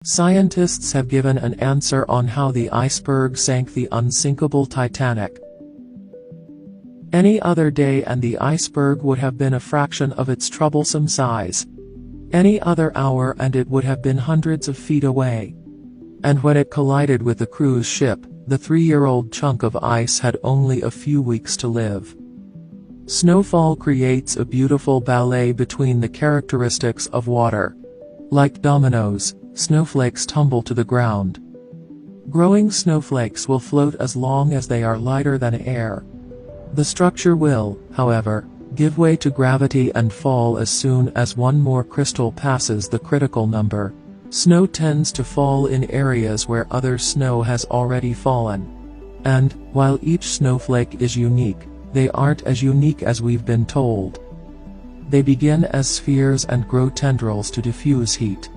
Scientists have given an answer on how the iceberg sank the unsinkable Titanic. Any other day and the iceberg would have been a fraction of its troublesome size. Any other hour and it would have been hundreds of feet away. And when it collided with the cruise ship, the 3-year-old chunk of ice had only a few weeks to live. Snowfall creates a beautiful ballet between the characteristics of water. Like dominoes, snowflakes tumble to the ground. Growing snowflakes will float as long as they are lighter than air. The structure will, however, give way to gravity and fall as soon as one more crystal passes the critical number. Snow tends to fall in areas where other snow has already fallen. And, while each snowflake is unique, they aren't as unique as we've been told. They begin as spheres and grow tendrils to diffuse heat.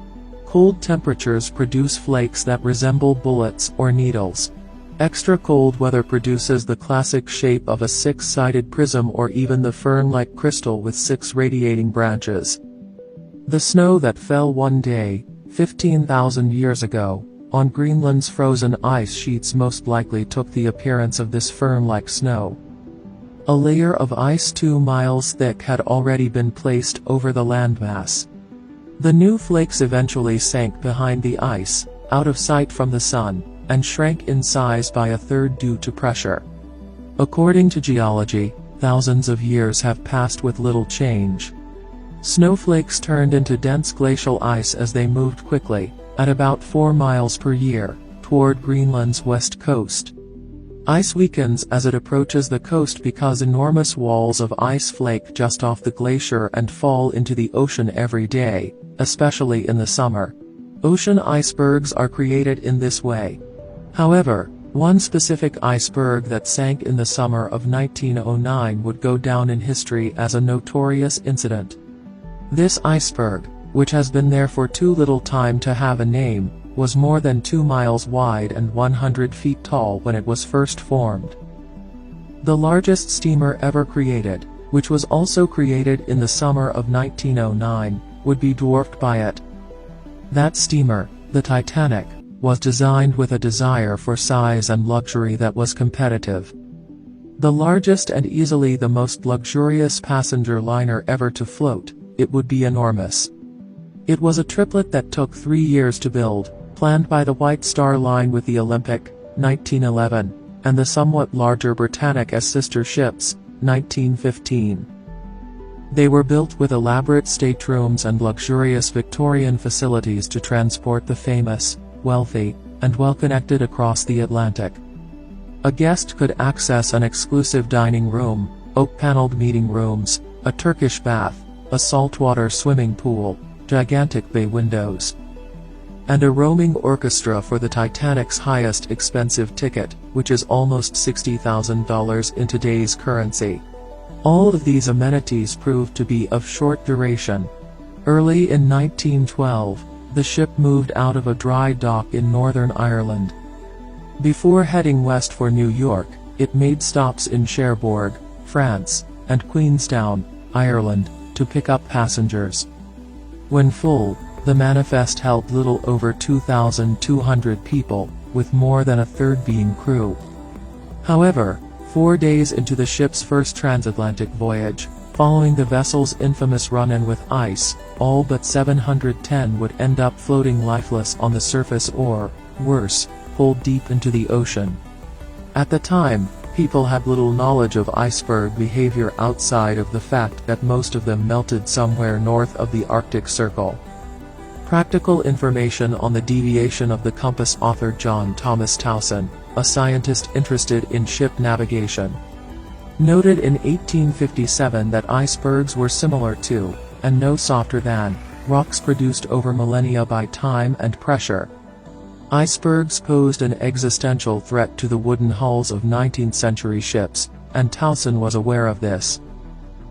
Cold temperatures produce flakes that resemble bullets or needles. Extra cold weather produces the classic shape of a 6-sided prism or even the fern-like crystal with 6 radiating branches. The snow that fell one day, 15,000 years ago, on Greenland's frozen ice sheets most likely took the appearance of this fern-like snow. A layer of ice 2 miles thick had already been placed over the landmass. The new flakes eventually sank behind the ice, out of sight from the sun, and shrank in size by a third due to pressure. According to geology, thousands of years have passed with little change. Snowflakes turned into dense glacial ice as they moved quickly, at about 4 miles per year, toward Greenland's west coast. Ice weakens as it approaches the coast because enormous walls of ice flake just off the glacier and fall into the ocean every day, especially in the summer. Ocean icebergs are created in this way. However, one specific iceberg that sank in the summer of 1909 would go down in history as a notorious incident. This iceberg, which has been there for too little time to have a name, was more than 2 miles wide and 100 feet tall when it was first formed. The largest steamer ever created, which was also created in the summer of 1909, would be dwarfed by it. That steamer, the Titanic, was designed with a desire for size and luxury that was competitive. The largest and easily the most luxurious passenger liner ever to float, it would be enormous. It was a triplet that took 3 years to build, planned by the White Star Line with the Olympic, 1911, and the somewhat larger Britannic as sister ships, 1915. They were built with elaborate staterooms and luxurious Victorian facilities to transport the famous, wealthy, and well-connected across the Atlantic. A guest could access an exclusive dining room, oak-paneled meeting rooms, a Turkish bath, a saltwater swimming pool, gigantic bay windows, and a roaming orchestra for the Titanic's highest expensive ticket, which is almost $60,000 in today's currency. All of these amenities proved to be of short duration. Early in 1912, the ship moved out of a dry dock in Northern Ireland. Before heading west for New York, it made stops in Cherbourg, France, and Queenstown, Ireland, to pick up passengers. When full, the manifest held little over 2,200 people, with more than a third being crew. However, 4 days into the ship's first transatlantic voyage, following the vessel's infamous run-in with ice, all but 710 would end up floating lifeless on the surface or, worse, pulled deep into the ocean. At the time, people had little knowledge of iceberg behavior outside of the fact that most of them melted somewhere north of the Arctic Circle. Practical information on the deviation of the compass. Author John Thomas Towson, a scientist interested in ship navigation, noted in 1857 that icebergs were similar to, and no softer than, rocks produced over millennia by time and pressure. Icebergs posed an existential threat to the wooden hulls of 19th-century ships, and Towson was aware of this.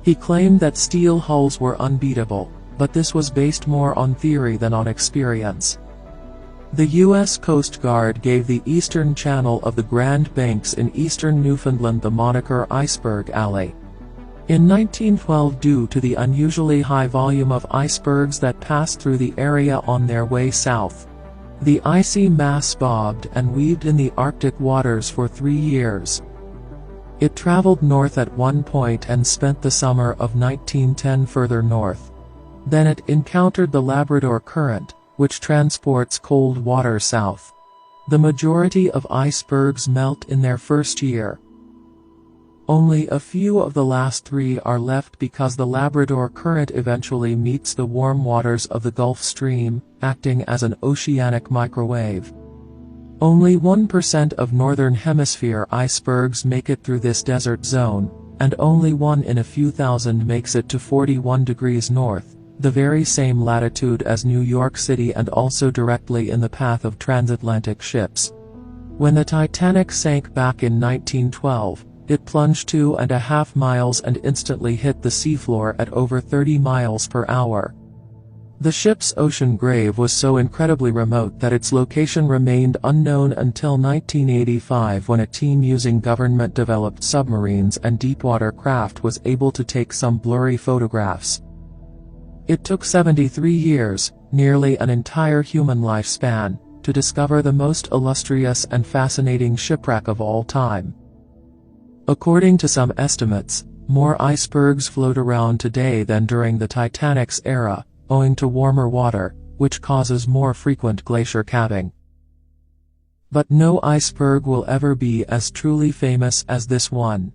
He claimed that steel hulls were unbeatable, but this was based more on theory than on experience. The U.S. Coast Guard gave the eastern channel of the Grand Banks in eastern Newfoundland the moniker Iceberg Alley. In 1912, due to the unusually high volume of icebergs that passed through the area on their way south, The icy mass bobbed and weaved in the Arctic waters for 3 years. It traveled north at one point and spent the summer of 1910 further north. Then it encountered the Labrador Current, which transports cold water south. The majority of icebergs melt in their first year. Only a few of the last 3 are left because the Labrador Current eventually meets the warm waters of the Gulf Stream, acting as an oceanic microwave. Only 1% of Northern Hemisphere icebergs make it through this desert zone, and only 1 in a few thousand makes it to 41 degrees north, the very same latitude as New York City and also directly in the path of transatlantic ships. When the Titanic sank back in 1912, it plunged 2.5 miles and instantly hit the seafloor at over 30 miles per hour. The ship's ocean grave was so incredibly remote that its location remained unknown until 1985, when a team using government-developed submarines and deepwater craft was able to take some blurry photographs. It took 73 years, nearly an entire human lifespan, to discover the most illustrious and fascinating shipwreck of all time. According to some estimates, more icebergs float around today than during the Titanic's era, owing to warmer water, which causes more frequent glacier calving. But no iceberg will ever be as truly famous as this one.